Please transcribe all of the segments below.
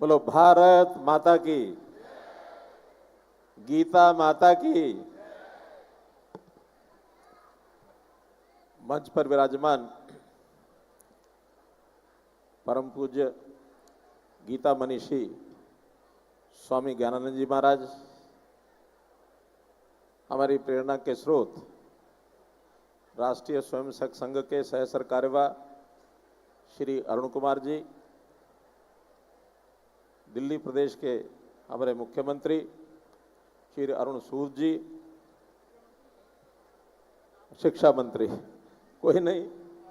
बोलो भारत माता की, गीता माता की। मंच पर विराजमान परम पूज्य गीता मनीषी स्वामी ज्ञानानंद जी महाराज, हमारी प्रेरणा के स्रोत राष्ट्रीय स्वयंसेवक संघ के सह सरकार्यवाह श्री अरुण कुमार जी, दिल्ली प्रदेश के हमारे मुख्यमंत्री श्री अरुण सूद जी, शिक्षा मंत्री, कोई नहीं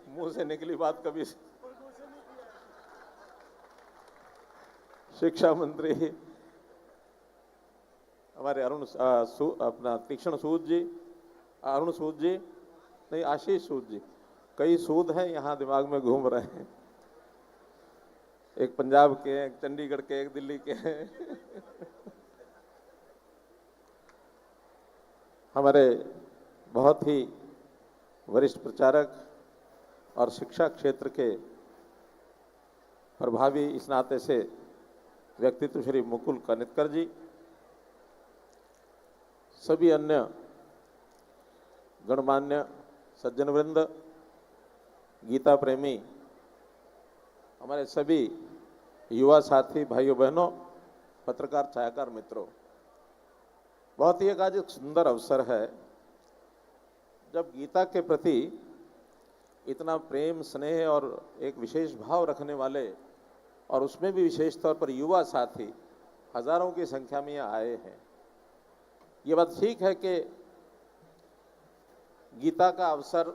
मुंह से निकली बात कभी, शिक्षा मंत्री हमारे अपना तीक्ष्ण सूद जी, अरुण सूद जी, नहीं आशीष सूद जी, कई सूद हैं यहाँ दिमाग में घूम रहे हैं, एक पंजाब के, एक चंडीगढ़ के, एक दिल्ली के हैं। हमारे बहुत ही वरिष्ठ प्रचारक और शिक्षा क्षेत्र के प्रभावी इस नाते से व्यक्तित्व श्री मुकुल कानितकर जी, सभी अन्य गणमान्य सज्जन वृंद, गीता प्रेमी, हमारे सभी युवा साथी भाइयों बहनों, पत्रकार छायाकार मित्रों, बहुत ही आज एक सुंदर अवसर है जब गीता के प्रति इतना प्रेम स्नेह और एक विशेष भाव रखने वाले और उसमें भी विशेष तौर पर युवा साथी हजारों की संख्या में यहाँ आए हैं। ये बात ठीक है कि गीता का अवसर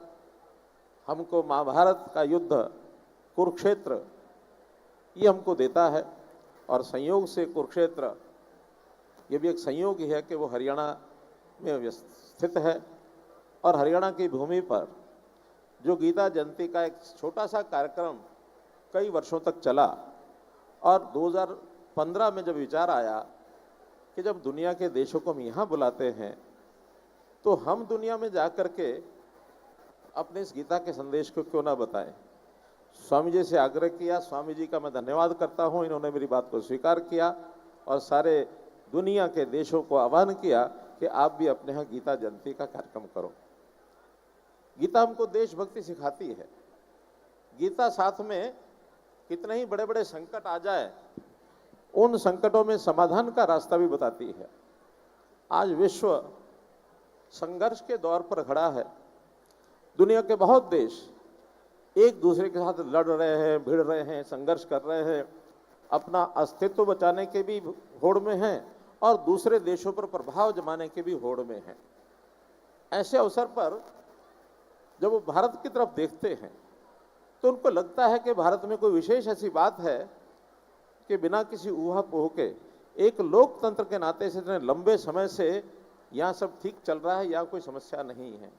हमको महाभारत का युद्ध, कुरुक्षेत्र, ये हमको देता है और संयोग से कुरुक्षेत्र ये भी एक संयोग ही है कि वो हरियाणा में स्थित है और हरियाणा की भूमि पर जो गीता जयंती का एक छोटा सा कार्यक्रम कई वर्षों तक चला और 2015 में जब विचार आया कि जब दुनिया के देशों को हम यहाँ बुलाते हैं तो हम दुनिया में जाकर के अपने इस गीता के संदेश को क्यों ना बताएं। स्वामी जी से आग्रह किया, स्वामी जी का मैं धन्यवाद करता हूं, इन्होंने मेरी बात को स्वीकार किया और सारे दुनिया के देशों को आह्वान किया कि आप भी अपने यहाँ गीता जयंती का कार्यक्रम करो। गीता हमको देशभक्ति सिखाती है। गीता साथ में कितने ही बड़े बड़े संकट आ जाए, उन संकटों में समाधान का रास्ता भी बताती है। आज विश्व संघर्ष के दौर पर खड़ा है। दुनिया के बहुत देश एक दूसरे के साथ लड़ रहे हैं, भिड़ रहे हैं, संघर्ष कर रहे हैं, अपना अस्तित्व बचाने के भी होड़ में हैं और दूसरे देशों पर प्रभाव जमाने के भी होड़ में हैं। ऐसे अवसर पर जब वो भारत की तरफ देखते हैं तो उनको लगता है कि भारत में कोई विशेष ऐसी बात है कि बिना किसी ऊहापोह के एक लोकतंत्र के नाते से इतने लंबे समय से यहाँ सब ठीक चल रहा है या कोई समस्या नहीं है,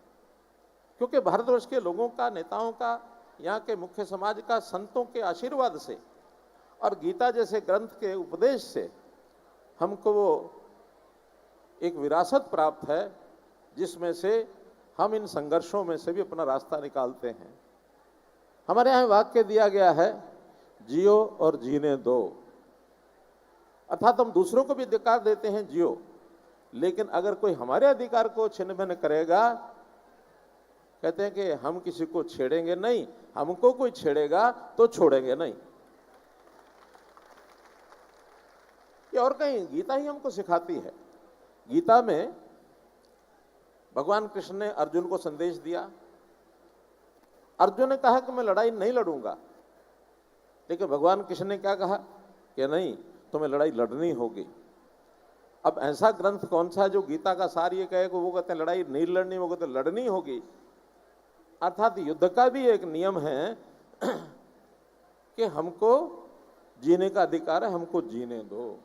क्योंकि भारतवर्ष के लोगों का, नेताओं का, यहाँ के मुख्य समाज का, संतों के आशीर्वाद से और गीता जैसे ग्रंथ के उपदेश से हमको वो एक विरासत प्राप्त है जिसमें से हम इन संघर्षों में से भी अपना रास्ता निकालते हैं। हमारे यहाँ वाक्य दिया गया है, जियो और जीने दो, अर्थात हम दूसरों को भी अधिकार देते हैं जियो, लेकिन अगर कोई हमारे अधिकार को छिन्न भिन्न करेगा, कहते हैं कि हम किसी को छेड़ेंगे नहीं, हमको कोई छेड़ेगा तो छोड़ेंगे नहीं। ये और कहीं गीता ही हमको सिखाती है। गीता में भगवान कृष्ण ने अर्जुन को संदेश दिया। अर्जुन ने कहा कि मैं लड़ाई नहीं लड़ूंगा, लेकिन भगवान कृष्ण ने क्या कहा कि नहीं, तुम्हें लड़ाई लड़नी होगी। अब ऐसा ग्रंथ कौन सा है जो गीता का सार ये कहे कि वो कहते हैं लड़ाई नहीं लड़नी, वो कहते लड़नी होगी। अर्थात युद्ध का भी एक नियम है कि हमको जीने का अधिकार है, हमको जीने दो।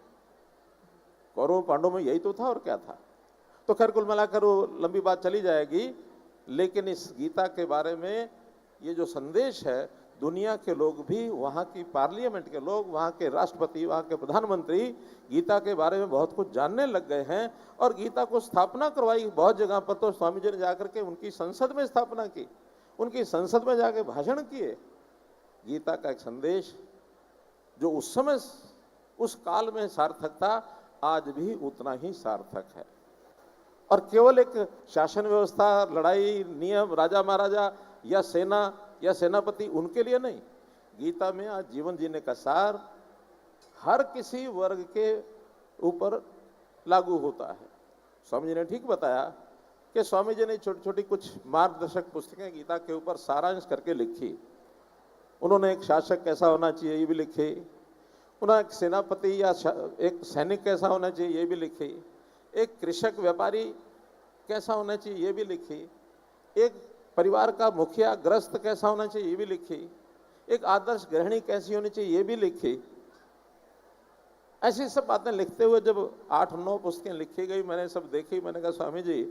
कौरव पांडव में यही तो था और क्या था। तो खैर कुल मिलाकर वो लंबी बात चली जाएगी, लेकिन इस गीता के बारे में ये जो संदेश है, दुनिया के लोग भी, वहाँ की पार्लियामेंट के लोग, वहाँ के राष्ट्रपति, वहाँ के प्रधानमंत्री गीता के बारे में बहुत कुछ जानने लग गए हैं और गीता को स्थापना करवाई। बहुत जगह पर तो स्वामी जी ने जाकर के उनकी संसद में स्थापना की, उनकी संसद में जाके भाषण किए। गीता का एक संदेश जो उस समय उस काल में सार्थक था, आज भी उतना ही सार्थक है। और केवल एक शासन व्यवस्था, लड़ाई, नियम, राजा महाराजा या सेना या सेनापति उनके लिए नहीं, गीता में आज जीवन जीने का सार हर किसी वर्ग के ऊपर लागू होता है। स्वामी जी ने ठीक बताया कि स्वामी जी ने छोटी छोटी कुछ मार्गदर्शक पुस्तकें गीता के ऊपर सारांश करके लिखी। उन्होंने एक शासक कैसा होना चाहिए ये भी लिखी, उन्होंने एक सेनापति या एक सैनिक कैसा होना चाहिए ये भी लिखी, एक कृषक व्यापारी कैसा होना चाहिए ये भी लिखी, एक परिवार का मुखिया ग्रस्त कैसा होना चाहिए ये भी लिखी, एक आदर्श गृहिणी कैसी होनी चाहिए ये भी लिखी। ऐसी सब बातें लिखते हुए जब 8-9 पुस्तकें लिखी गई, मैंने सब देखी। मैंने कहा स्वामी जी,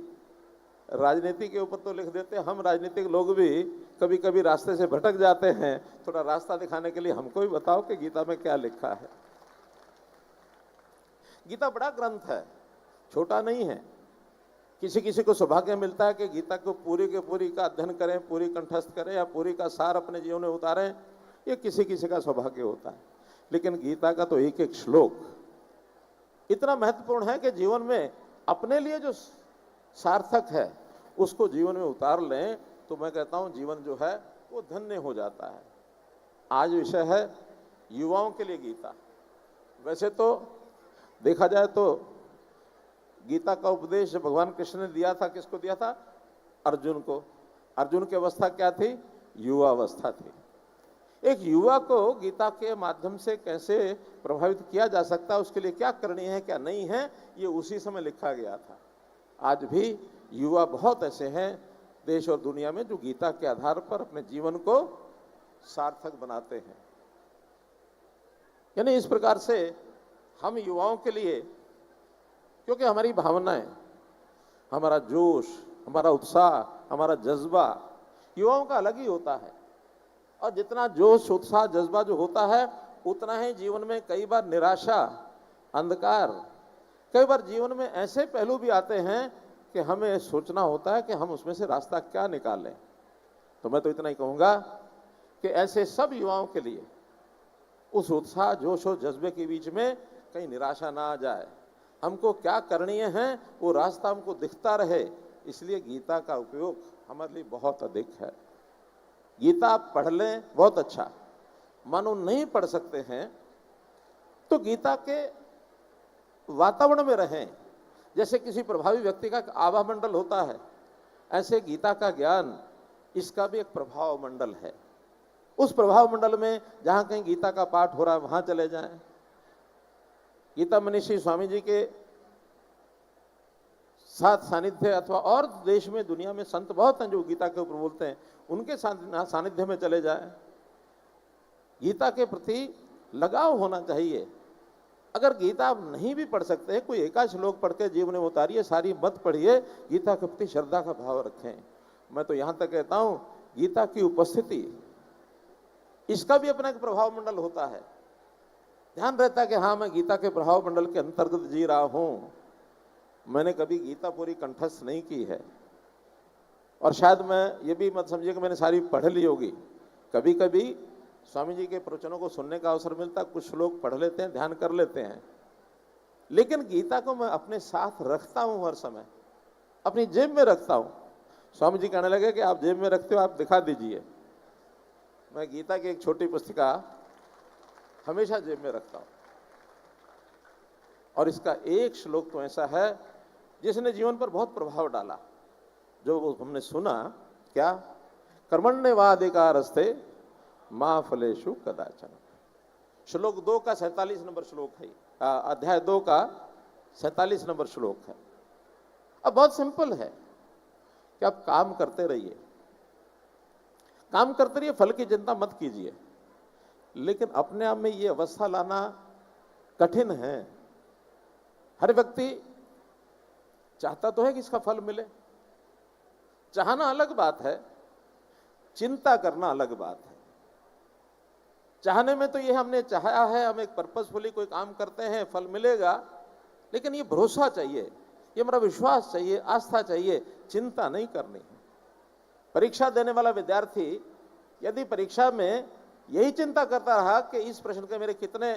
राजनीति के ऊपर तो लिख देते, हम राजनीतिक लोग भी कभी कभी रास्ते से भटक जाते हैं, थोड़ा रास्ता दिखाने के लिए हमको भी बताओ कि गीता में क्या लिखा है। गीता बड़ा ग्रंथ है, छोटा नहीं है। किसी किसी को सौभाग्य मिलता है कि गीता को पूरी के पूरी का अध्ययन करें, पूरी कंठस्थ करें या पूरी का सार अपने जीवन में उतारें, ये किसी किसी का सौभाग्य होता है। लेकिन गीता का तो एक एक श्लोक इतना महत्वपूर्ण है कि जीवन में अपने लिए जो सार्थक है उसको जीवन में उतार लें तो मैं कहता हूं जीवन जो है वो धन्य हो जाता है। आज विषय है युवाओं के लिए गीता। वैसे तो देखा जाए तो गीता का उपदेश भगवान कृष्ण ने दिया था, किसको दिया था? अर्जुन को। अर्जुन की अवस्था क्या थी? युवा अवस्था थी। एक युवा को गीता के माध्यम से कैसे प्रभावित किया जा सकता है, उसके लिए क्या करनी है क्या नहीं है, ये उसी समय लिखा गया था। आज भी युवा बहुत ऐसे हैं देश और दुनिया में जो गीता के आधार पर अपने जीवन को सार्थक बनाते हैं। यानी इस प्रकार से हम युवाओं के लिए, क्योंकि हमारी भावनाएं, हमारा जोश, हमारा उत्साह, हमारा जज्बा युवाओं का अलग ही होता है। और जितना जोश, उत्साह, जज्बा जो होता है उतना ही जीवन में कई बार निराशा, अंधकार, कई बार जीवन में ऐसे पहलू भी आते हैं कि हमें सोचना होता है कि हम उसमें से रास्ता क्या निकालें। तो मैं तो इतना ही कहूँगा कि ऐसे सब युवाओं के लिए उस उत्साह, जोश और जज्बे के बीच में कहीं निराशा ना आ जाए। हमको क्या करनी है वो रास्ता हमको दिखता रहे, इसलिए गीता का उपयोग हमारे लिए बहुत अधिक है। गीता आप पढ़ लें बहुत अच्छा, मानो नहीं पढ़ सकते हैं तो गीता के वातावरण में रहें। जैसे किसी प्रभावी व्यक्ति का आभा मंडल होता है, ऐसे गीता का ज्ञान, इसका भी एक प्रभाव मंडल है। उस प्रभाव मंडल में जहां कहीं गीता का पाठ हो रहा है वहां चले जाएं। गीता मनीषी स्वामी जी के साथ सानिध्य, अथवा और देश में दुनिया में संत बहुत हैं जो गीता के ऊपर बोलते हैं, उनके सानिध्य में चले जाएं। गीता के प्रति लगाव होना चाहिए। अगर गीता आप नहीं भी पढ़ सकते हैं, कोई एकाध श्लोक पढ़ के जीवन में उतारिए, सारी मत पढ़िए, गीता के प्रति श्रद्धा का भाव रखें। मैं तो यहां तक कहता हूं गीता की उपस्थिति, इसका भी अपना एक प्रभाव मंडल होता है। ध्यान रहता है कि हाँ, मैं गीता के प्रभाव मंडल के अंतर्गत जी रहा हूं। मैंने कभी गीता पूरी कंठस्थ नहीं की है, और शायद मैं ये भी मत समझिए कि मैंने सारी पढ़ ली होगी। कभी कभी स्वामी जी के प्रवचनों को सुनने का अवसर मिलता, कुछ लोग पढ़ लेते हैं, ध्यान कर लेते हैं, लेकिन गीता को मैं अपने साथ रखता हूं, हर समय अपनी जेब में रखता हूं। स्वामी जी कहने लगे कि आप जेब में रखते हो, आप दिखा दीजिए। मैं गीता की एक छोटी पुस्तिका हमेशा जेब में रखता हूं, और इसका एक श्लोक तो ऐसा है जिसने जीवन पर बहुत प्रभाव डाला। जो वो हमने सुना, क्या? कर्मण्येवाधिकारस्ते मा फलेषु कदाचन। श्लोक 2 का 47 नंबर श्लोक है, अध्याय 2 का 47 नंबर श्लोक है। अब बहुत सिंपल है कि आप काम करते रहिए, काम करते रहिए, फल की चिंता मत कीजिए। लेकिन अपने आप में ये अवस्था लाना कठिन है। हर व्यक्ति चाहता तो है कि इसका फल मिले, चाहना अलग बात है, चिंता करना अलग बात है। चाहने में तो ये हमने चाहा है, हम एक पर्पसफुली कोई काम करते हैं, फल मिलेगा, लेकिन ये भरोसा चाहिए, ये हमारा विश्वास चाहिए, आस्था चाहिए, चिंता नहीं करनी है। परीक्षा देने वाला विद्यार्थी यदि परीक्षा में यही चिंता करता रहा कि इस प्रश्न के मेरे कितने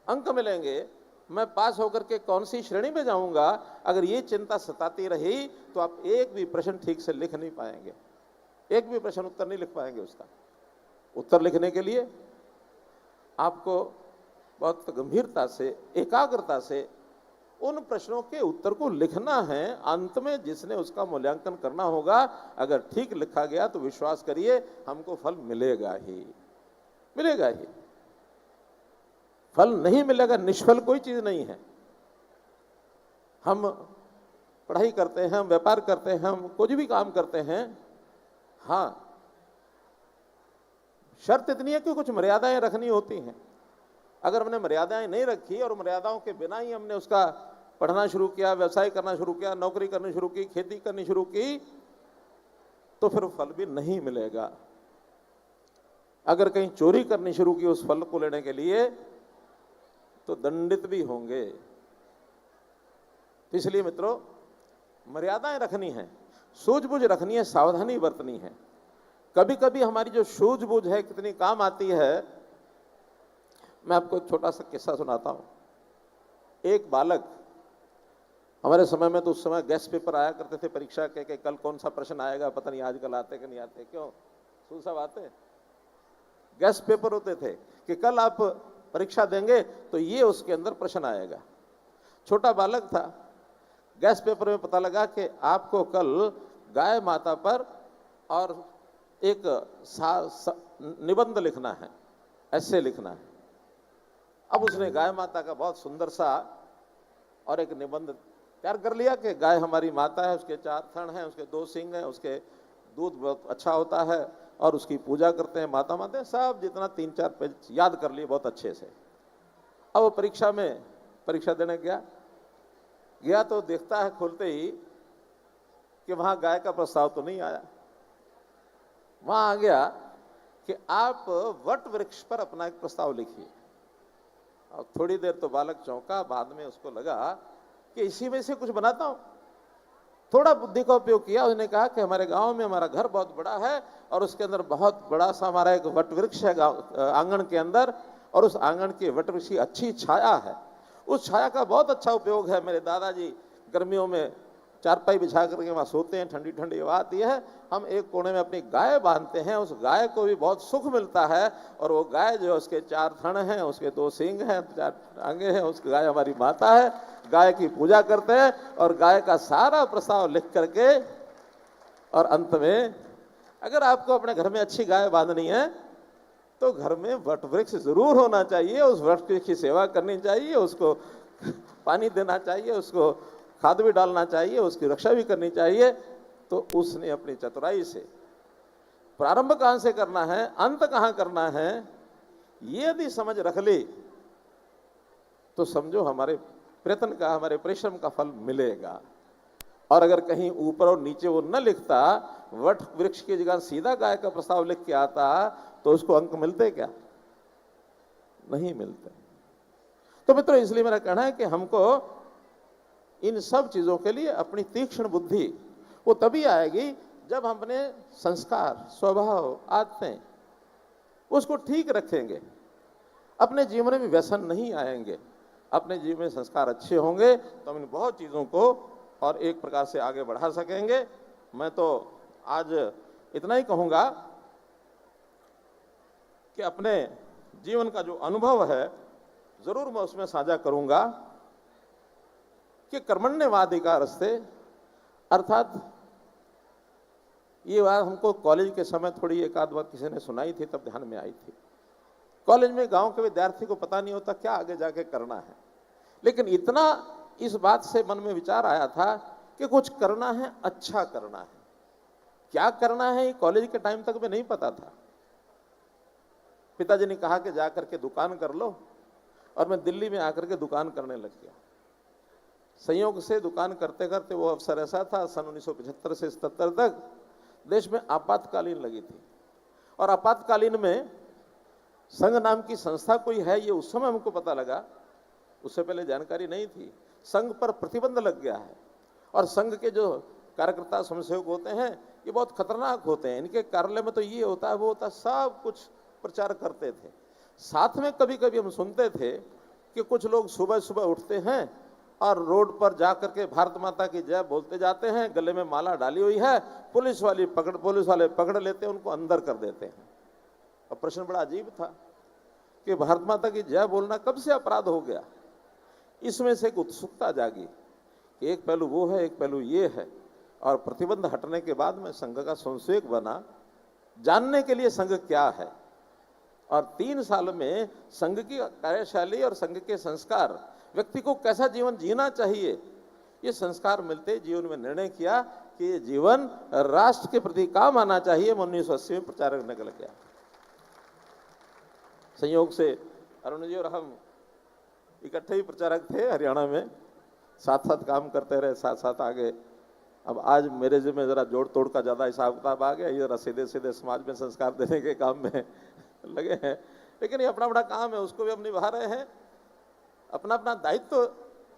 अंक मिलेंगे, मैं पास होकर के कौन सी श्रेणी में जाऊंगा, अगर ये चिंता सताती रही तो आप एक भी प्रश्न ठीक से लिख नहीं पाएंगे, एक भी प्रश्न उत्तर नहीं लिख पाएंगे। उसका उत्तर लिखने के लिए आपको बहुत गंभीरता से, एकाग्रता से उन प्रश्नों के उत्तर को लिखना है। अंत में जिसने उसका मूल्यांकन करना होगा, अगर ठीक लिखा गया तो विश्वास करिए हमको फल मिलेगा ही, मिलेगा ही। फल नहीं मिलेगा, निष्फल कोई चीज नहीं है। हम पढ़ाई करते हैं, हम व्यापार करते हैं, हम कुछ भी काम करते हैं, हाँ शर्त इतनी है कि कुछ मर्यादाएं रखनी होती हैं। अगर हमने मर्यादाएं नहीं रखी और मर्यादाओं के बिना ही हमने उसका पढ़ना शुरू किया, व्यवसाय करना शुरू किया, नौकरी करनी शुरू की, खेती करनी शुरू की, तो फिर फल भी नहीं मिलेगा। अगर कहीं चोरी करनी शुरू की उस फल को लेने के लिए, तो दंडित भी होंगे। तो इसलिए मित्रों, मर्यादाएं रखनी है, सूझबूझ रखनी है, सावधानी बरतनी है। कभी कभी हमारी जो सूझबूझ है कितनी काम आती है। मैं आपको एक छोटा सा किस्सा सुनाता हूं। एक बालक, हमारे समय में तो उस समय गेस्ट पेपर आया करते थे परीक्षा के, कल कौन सा प्रश्न आएगा, पता नहीं आजकल आते कि नहीं आते, क्यों सुन सब आते। गेस्ट पेपर होते थे कि कल आप परीक्षा देंगे तो ये उसके अंदर प्रश्न आएगा। छोटा बालक था, गेस्ट पेपर में पता लगा कि आपको कल गाय माता पर और एक निबंध लिखना है, ऐसे लिखना है। अब उसने गाय माता का बहुत सुंदर सा और एक निबंध तैयार कर लिया कि गाय हमारी माता है, उसके 4 थन हैं, उसके 2 सींग हैं, उसके दूध बहुत अच्छा होता है और उसकी पूजा करते हैं, माता मानते हैं, सब जितना 3-4 पेज याद कर लिए बहुत अच्छे से। अब वो परीक्षा में परीक्षा देने गया तो देखता है खोलते ही कि वहां गाय का प्रस्ताव तो नहीं आया। वहां आ गया कि आप वट वृक्ष पर अपना एक प्रस्ताव लिखिए। और थोड़ी देर तो बालक चौंका, बाद में उसको लगा कि इसी में से कुछ बनाता हूं। थोड़ा बुद्धि का उपयोग किया, उसने कहा कि हमारे गांव में हमारा घर बहुत बड़ा है और उसके अंदर बहुत बड़ा सा हमारा एक वट वृक्ष है आंगन के अंदर, और उस आंगन की वट वृक्ष की अच्छी छाया है, उस छाया का बहुत अच्छा उपयोग है। मेरे दादाजी गर्मियों में चारपाई बिछा करके वहां सोते हैं, ठंडी ठंडी हवा आती है, हम एक कोने में अपनी गाय बांधते हैं, उस गाय को भी बहुत सुख मिलता है। और वो गाय जो उसके 4 थन हैं, उसके 2 सींग हैं, 4 टांगे हैं, उस गाय हमारी माता है, गाय की पूजा करते हैं और गाय का सारा प्रस्ताव लिख करके, और अंत में अगर आपको अपने घर में अच्छी गाय बांधनी है तो घर में वट वृक्ष जरूर होना चाहिए, उस वट वृक्ष की सेवा करनी चाहिए, उसको पानी देना चाहिए, उसको खाद भी डालना चाहिए, उसकी रक्षा भी करनी चाहिए। तो उसने अपनी चतुराई से प्रारंभ कहां से करना है, अंत कहां करना है, ये यदि समझ रख ली तो समझो हमारे प्रयत्न का, हमारे परिश्रम का फल मिलेगा। और अगर कहीं ऊपर और नीचे वो न लिखता, वट वृक्ष की जगह सीधा गाय का प्रस्ताव लिख के आता, तो उसको अंक मिलते क्या? नहीं मिलते। तो मित्रों, इसलिए मेरा कहना है कि हमको इन सब चीजों के लिए अपनी तीक्ष्ण बुद्धि वो तभी आएगी जब हम अपने संस्कार, स्वभाव, आदतें उसको ठीक रखेंगे, अपने जीवन में व्यसन नहीं आएंगे, अपने जीवन में संस्कार अच्छे होंगे तो हम इन बहुत चीजों को और एक प्रकार से आगे बढ़ा सकेंगे। मैं तो आज इतना ही कहूंगा कि अपने जीवन का जो अनुभव है जरूर मैं उसमें साझा करूंगा कि कर्मण्यवाधिकारस्ते, अर्थात ये बात हमको कॉलेज के समय थोड़ी एक आध बार किसी ने सुनाई थी, तब ध्यान में आई थी। कॉलेज में गांव के विद्यार्थी को पता नहीं होता क्या आगे जाके करना है, लेकिन इतना इस बात से मन में विचार आया था कि कुछ करना है, अच्छा करना है। क्या करना है ये कॉलेज के टाइम तक में नहीं पता था। पिताजी ने कहा कि जाकर के दुकान कर लो, और मैं दिल्ली में आकर के दुकान करने लग गया। संयोग से दुकान करते करते वो अवसर ऐसा था, सन 1975 से 77 तक देश में आपातकालीन लगी थी, और आपातकालीन में संघ नाम की संस्था कोई है, ये उस समय हमको पता लगा, उससे पहले जानकारी नहीं थी। संघ पर प्रतिबंध लग गया है, और संघ के जो कार्यकर्ता स्वयंसेवक होते हैं ये बहुत खतरनाक होते हैं। इनके कार्यालय में तो ये होता है, वो होता है, सब कुछ प्रचार करते थे। साथ में कभी कभी हम सुनते थे कि कुछ लोग सुबह सुबह उठते हैं और रोड पर जाकर के भारत माता की जय बोलते जाते हैं, गले में माला डाली हुई है, पुलिस वाले पकड़ लेते हैं, उनको अंदर कर देते हैं। और प्रश्न बड़ा अजीब था कि भारत माता की जय बोलना कब से अपराध हो गया। इसमें से एक उत्सुकता जागी कि एक पहलू वो है, एक पहलू ये है। और प्रतिबंध हटने के बाद मैं संघ का संसेवक बना, जानने के लिए संघ क्या है। और 3 साल में संघ की कार्यशैली और संघ के संस्कार, व्यक्ति को कैसा जीवन जीना चाहिए, ये संस्कार मिलते जीवन में निर्णय किया कि ये जीवन राष्ट्र के प्रति काम आना चाहिए। मैं 1980 में प्रचारक निकल गया। संयोग से अरुण जी और हम इकट्ठे ही प्रचारक थे हरियाणा में, साथ साथ काम करते रहे, साथ साथ आगे। अब आज मेरे जिम्मे जरा जोड़ तोड़ का ज्यादा हिसाब किताब आ गया, ये जरा सीधे सीधे समाज में संस्कार देने के काम में लगे हैं। लेकिन ये अपना अपना काम है, उसको भी हम निभा रहे हैं। अपना अपना दायित्व,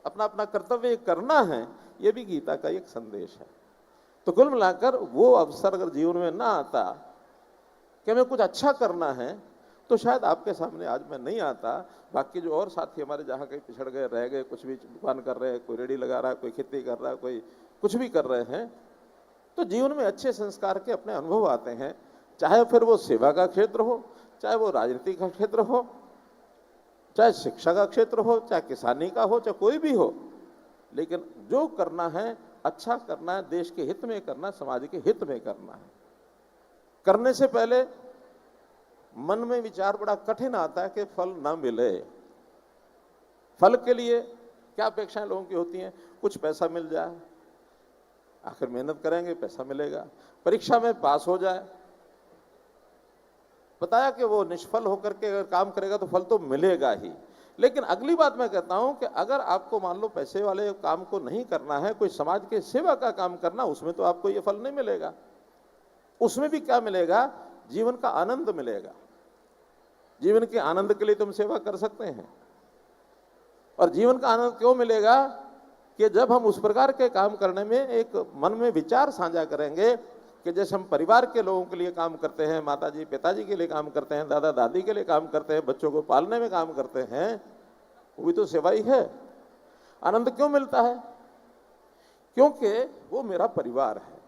अपना अपना कर्तव्य करना है, ये भी गीता का एक संदेश है। तो कुल मिलाकर वो अवसर अगर जीवन में ना आता कि हमें कुछ अच्छा करना है, तो शायद आपके सामने आज मैं नहीं आता। बाकी जो और साथी हमारे जहाँ कहीं पिछड़ गए, रह गए, कुछ भी दुकान कर रहे हैं, कोई रेडी लगा रहा है, कोई खेती कर रहा है, कोई कुछ भी कर रहे हैं, तो जीवन में अच्छे संस्कार के अपने अनुभव आते हैं। चाहे फिर वो सेवा का क्षेत्र हो, चाहे वो राजनीति का क्षेत्र हो, चाहे शिक्षा का क्षेत्र हो, चाहे किसानी का हो, चाहे कोई भी हो, लेकिन जो करना है अच्छा करना है, देश के हित में करना, समाज के हित में करना है। करने से पहले मन में विचार बड़ा कठिन आता है कि फल ना मिले। फल के लिए क्या अपेक्षाएं लोगों की होती हैं? कुछ पैसा मिल जाए, आखिर मेहनत करेंगे पैसा मिलेगा, परीक्षा में पास हो जाए, बताया कि वो निष्फल होकर के अगर काम करेगा तो फल तो मिलेगा ही। लेकिन अगली बात मैं कहता हूं कि अगर आपको मान लो पैसे वाले काम को नहीं करना है, कोई समाज के सेवा का काम करना, उसमें तो आपको ये फल नहीं मिलेगा। उसमें भी क्या मिलेगा? जीवन का आनंद मिलेगा। जीवन के आनंद के लिए तुम सेवा कर सकते हैं। और जीवन का आनंद क्यों मिलेगा? कि जब हम उस प्रकार के काम करने में एक मन में विचार साझा करेंगे कि जैसे हम परिवार के लोगों के लिए काम करते हैं, माताजी पिताजी के लिए काम करते हैं, दादा दादी के लिए काम करते हैं, बच्चों को पालने में काम करते हैं, वो भी तो सेवा ही है। आनंद क्यों मिलता है? क्योंकि वो मेरा परिवार है।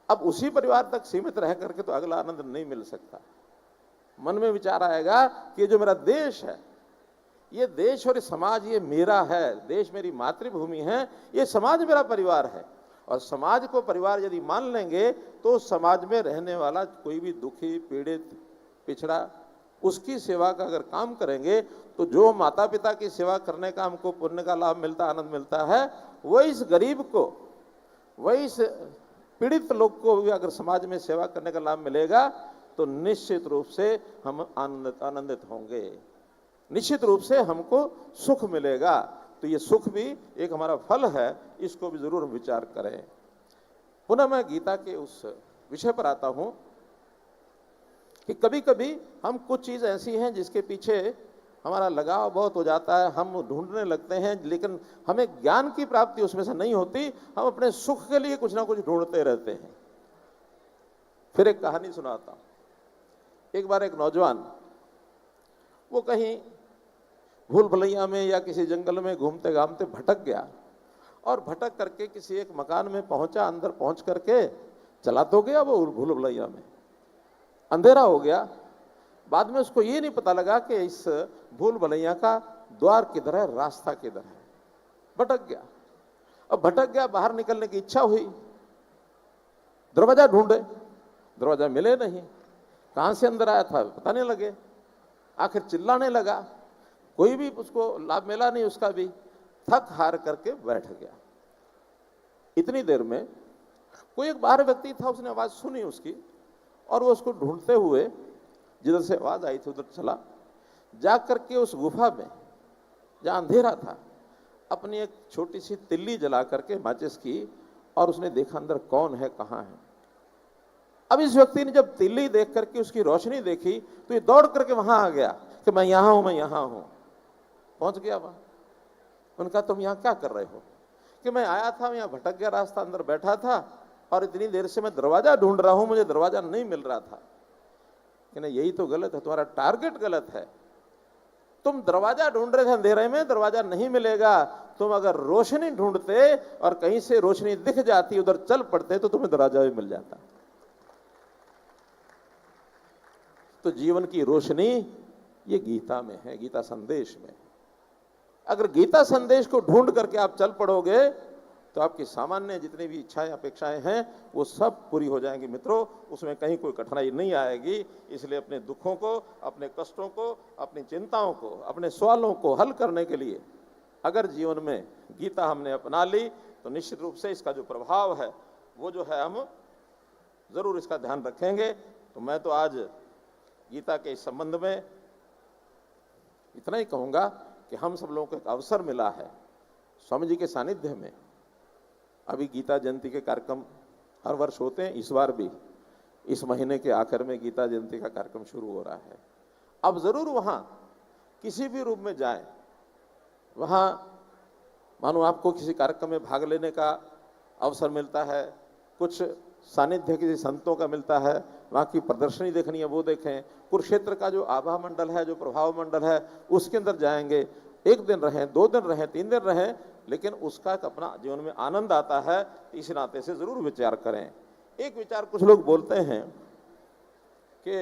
अब उसी परिवार तक सीमित रह करके तो अगला आनंद नहीं मिल सकता। मन में विचार आएगा कि जो मेरा देश है, ये देश और ये समाज ये मेरा है, देश मेरी मातृभूमि है, ये समाज मेरा परिवार है। और समाज को परिवार यदि मान लेंगे तो समाज में रहने वाला कोई भी दुखी, पीड़ित, पिछड़ा, उसकी सेवा का अगर काम करेंगे तो जो माता पिता की सेवा करने का हमको पुण्य का लाभ मिलता, आनंद मिलता है, वही इस गरीब को, वही इस पीड़ित लोग को भी अगर समाज में सेवा करने का लाभ मिलेगा तो निश्चित रूप से हम आनंदित होंगे, निश्चित रूप से हमको सुख मिलेगा। तो ये सुख भी एक हमारा फल है, इसको भी जरूर हम विचार करें। पुनः मैं गीता के उस विषय पर आता हूं कि कभी कभी हम कुछ चीज ऐसी हैं जिसके पीछे हमारा लगाव बहुत हो जाता है, हम ढूंढने लगते हैं, लेकिन हमें ज्ञान की प्राप्ति उसमें से नहीं होती। हम अपने सुख के लिए कुछ ना कुछ ढूंढते रहते हैं। फिर एक कहानी सुनाता हूं। एक बार एक नौजवान वो कहीं भूल भुलैया में या किसी जंगल में घूमते घामते भटक गया और भटक करके किसी एक मकान में पहुंचा। अंदर पहुंच करके चला तो गया वो भूल भुलैया में, अंधेरा हो गया। बाद में उसको ये नहीं पता लगा कि इस भूल भुलैया का द्वार किधर है, रास्ता किधर है। भटक गया। अब भटक गया, बाहर निकलने की इच्छा हुई, दरवाजा ढूंढे, दरवाजा मिले नहीं, कहां से अंदर आया था पता नहीं लगे। आखिर चिल्लाने लगा, कोई भी उसको लाभ मिला नहीं, उसका भी थक हार करके बैठ गया। इतनी देर में कोई एक बाहर व्यक्ति था, उसने आवाज सुनी उसकी और वो उसको ढूंढते हुए जिधर से आवाज आई थी उधर चला। जा करके उस गुफा में जहां अंधेरा था अपनी एक छोटी सी तिल्ली जला करके माचिस की और उसने देखा अंदर कौन है, कहां है। अब इस व्यक्ति ने जब तिल्ली देख करके उसकी रोशनी देखी तो ये दौड़ करके वहां आ गया कि मैं यहां हूं, मैं यहां हूं। पहुंच गया वहां। उनका तुम यहां क्या कर रहे हो? कि मैं आया था, यहां भटक गया रास्ता, अंदर बैठा था और इतनी देर से मैं दरवाजा ढूंढ रहा हूं, मुझे दरवाजा नहीं मिल रहा था। कि नहीं, यही तो गलत है, तुम्हारा टारगेट गलत है। तुम दरवाजा ढूंढ रहे थे अंधेरे में, दरवाजा नहीं मिलेगा। तुम अगर रोशनी ढूंढते और कहीं से रोशनी दिख जाती, उधर चल पड़ते, तो तुम्हें दरवाजा भी मिल जाता। तो जीवन की रोशनी ये गीता में है, गीता संदेश में। अगर गीता संदेश को ढूंढ करके आप चल पड़ोगे तो आपकी सामान्य जितनी भी इच्छाएं अपेक्षाएं हैं वो सब पूरी हो जाएंगी मित्रों, उसमें कहीं कोई कठिनाई नहीं आएगी। इसलिए अपने दुखों को, अपने कष्टों को, अपनी चिंताओं को, अपने सवालों को हल करने के लिए अगर जीवन में गीता हमने अपना ली तो निश्चित रूप से इसका जो प्रभाव है वो जो है हम जरूर इसका ध्यान रखेंगे। तो मैं तो आज गीता के इस संबंध में इतना ही कहूंगा कि हम सब लोगों को एक अवसर मिला है स्वामी जी के सानिध्य में। अभी गीता जयंती के कार्यक्रम हर वर्ष होते हैं, इस बार भी इस महीने के आखिर में गीता जयंती का कार्यक्रम शुरू हो रहा है। अब जरूर वहां किसी भी रूप में जाएं, वहां मानो आपको किसी कार्यक्रम में भाग लेने का अवसर मिलता है, कुछ सानिध्य किसी संतों का मिलता है, वहाँ की प्रदर्शनी देखनी है वो देखें, कुरुक्षेत्र का जो आभा मंडल है, जो प्रभाव मंडल है, उसके अंदर जाएंगे। एक दिन रहें, 2 दिन रहें, 3 दिन रहें, लेकिन उसका एक अपना जीवन में आनंद आता है। इस नाते से जरूर विचार करें। एक विचार कुछ लोग बोलते हैं कि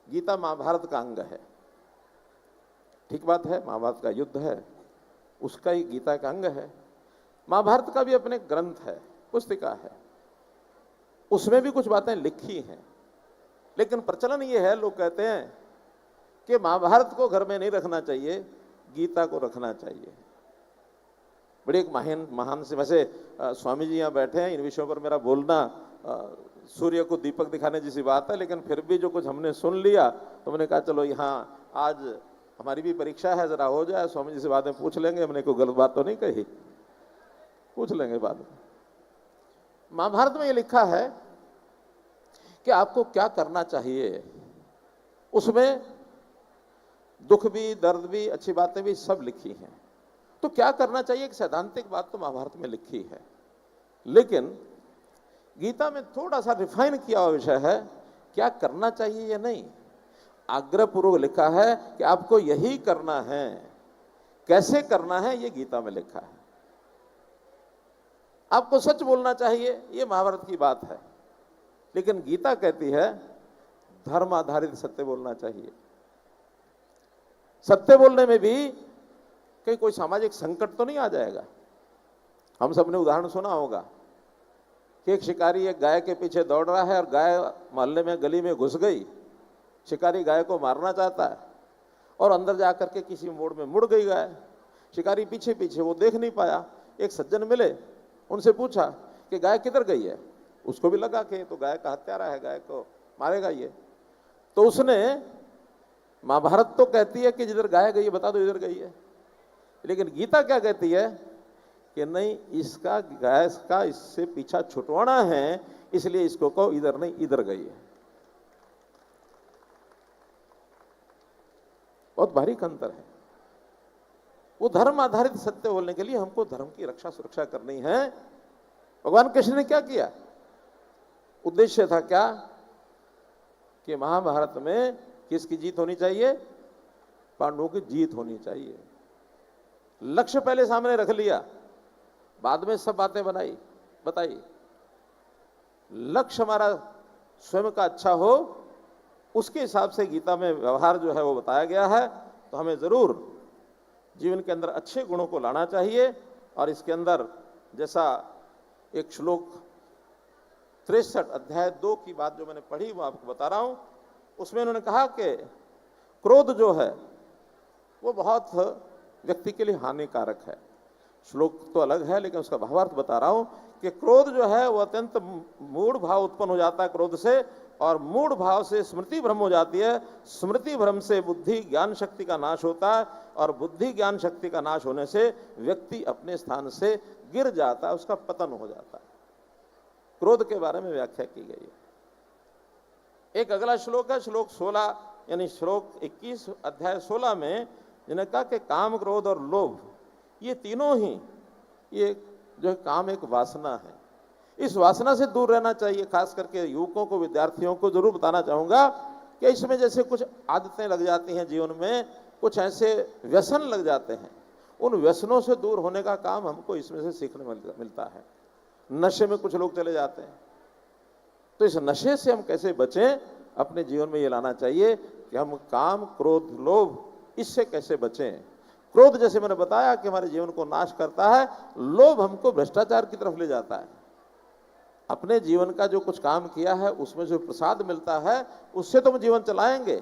गीता महाभारत का अंग है। ठीक बात है, महाभारत का युद्ध है, उसका ही गीता का अंग है। महाभारत का भी अपने ग्रंथ है, पुस्तिका है, उसमें भी कुछ बातें लिखी हैं। लेकिन प्रचलन ये है, लोग कहते हैं कि महाभारत को घर में नहीं रखना चाहिए, गीता को रखना चाहिए। बड़ी एक महान से, वैसे स्वामी जी यहाँ बैठे हैं, इन विषयों पर मेरा बोलना सूर्य को दीपक दिखाने जैसी बात है, लेकिन फिर भी जो कुछ हमने सुन लिया तो मैंने कहा चलो यहाँ आज हमारी भी परीक्षा है, जरा हो जाए, स्वामी जी से बातें पूछ लेंगे। हमने कोई गलत बात तो नहीं कही, पूछ लेंगे बाद में। महाभारत में ये लिखा है कि आपको क्या करना चाहिए, उसमें दुख भी, दर्द भी, अच्छी बातें भी सब लिखी हैं। तो क्या करना चाहिए, एक सैद्धांतिक बात तो महाभारत में लिखी है, लेकिन गीता में थोड़ा सा रिफाइन किया हुआ विषय है, क्या करना चाहिए या नहीं। आग्रहपूर्वक लिखा है कि आपको यही करना है, कैसे करना है ये गीता में लिखा है। आपको सच बोलना चाहिए, ये महाभारत की बात है, लेकिन गीता कहती है धर्म आधारित सत्य बोलना चाहिए। सत्य बोलने में भी कहीं कोई सामाजिक संकट तो नहीं आ जाएगा। हम सबने उदाहरण सुना होगा कि एक शिकारी एक गाय के पीछे दौड़ रहा है और गाय मोहल्ले में, गली में घुस गई। शिकारी गाय को मारना चाहता है और अंदर जाकर के किसी मोड़ में मुड़ गई गाय। शिकारी पीछे पीछे, वो देख नहीं पाया। एक सज्जन मिले, उनसे पूछा कि गाय किधर गई है। उसको भी लगा कि तो गाय का हत्यारा है, गाय को मारेगा ये। तो उसने, महाभारत तो कहती है कि जिधर गाय गई है बता दो इधर गई है, लेकिन गीता क्या कहती है कि नहीं, इसका गाय का इससे पीछा छुटवाना है, इसलिए इसको कहो इधर नहीं इधर गई है। बहुत भारी अंतर है। वो धर्म आधारित सत्य बोलने के लिए हमको धर्म की रक्षा सुरक्षा करनी है। भगवान कृष्ण ने क्या किया, उद्देश्य था क्या कि महाभारत में किसकी जीत होनी चाहिए, पांडवों की जीत होनी चाहिए। लक्ष्य पहले सामने रख लिया, बाद में सब बातें बताई। लक्ष्य हमारा स्वयं का अच्छा हो, उसके हिसाब से गीता में व्यवहार जो है वो बताया गया है। तो हमें जरूर जीवन के अंदर अच्छे गुणों को लाना चाहिए। और इसके अंदर जैसा एक श्लोक 63 अध्याय 2 की बात जो मैंने पढ़ी वो आपको बता रहा हूं। उसमें उन्होंने कहा कि क्रोध जो है वो बहुत व्यक्ति के लिए हानिकारक है। श्लोक तो अलग है लेकिन उसका भावार्थ बता रहा हूं कि क्रोध जो है वो अत्यंत मूढ़ भाव उत्पन्न हो जाता है क्रोध से, और मूढ़ भाव से स्मृति भ्रम हो जाती है। स्मृति भ्रम से बुद्धि ज्ञान शक्ति का नाश होता है, और बुद्धि ज्ञान शक्ति का नाश होने से व्यक्ति अपने स्थान से गिर जाता है, उसका पतन हो जाता है। क्रोध के बारे में व्याख्या की गई है। एक अगला श्लोक है, श्लोक 16 यानी श्लोक 21 अध्याय 16 में, जिन्हें कहा कि काम, क्रोध और लोभ ये तीनों ही, ये जो काम एक वासना है, इस वासना से दूर रहना चाहिए। खास करके युवकों को, विद्यार्थियों को जरूर बताना चाहूंगा कि इसमें जैसे कुछ आदतें लग जाती हैं जीवन में, कुछ ऐसे व्यसन लग जाते हैं, उन व्यसनों से दूर होने का काम हमको इसमें से सीखने मिलता है। नशे में कुछ लोग चले जाते हैं, तो इस नशे से हम कैसे बचें, अपने जीवन में ये लाना चाहिए कि हम काम, क्रोध, लोभ, इससे कैसे बचें। क्रोध जैसे मैंने बताया कि हमारे जीवन को नाश करता है, लोभ हमको भ्रष्टाचार की तरफ ले जाता है। अपने जीवन का जो कुछ काम किया है उसमें जो प्रसाद मिलता है उससे तो हम जीवन चलाएंगे,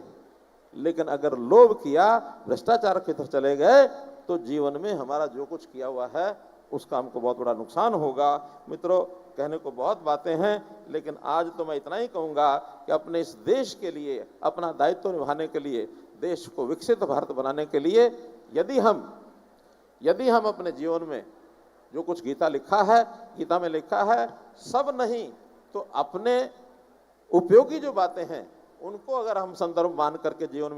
लेकिन अगर लोभ किया, भ्रष्टाचार की तरफ चले गए, तो जीवन में हमारा जो कुछ किया हुआ है उसका हमको बहुत बड़ा नुकसान होगा। मित्रों, कहने को बहुत बातें हैं, लेकिन आज तो मैं इतना ही कहूँगा कि अपने इस देश के लिए, अपना दायित्व निभाने के लिए, देश को विकसित भारत बनाने के लिए यदि हम अपने जीवन में जो कुछ गीता में लिखा है, सब नहीं तो अपने उपयोगी जो बातें हैं उनको अगर हम संदर्भ मान करके जीवन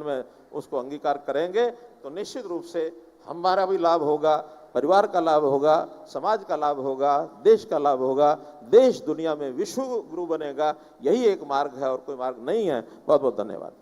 में उसको अंगीकार करेंगे, तो निश्चित रूप से हमारा भी लाभ होगा, परिवार का लाभ होगा, समाज का लाभ होगा, देश का लाभ होगा, देश दुनिया में विश्व गुरु बनेगा। यही एक मार्ग है और कोई मार्ग नहीं है। बहुत बहुत धन्यवाद।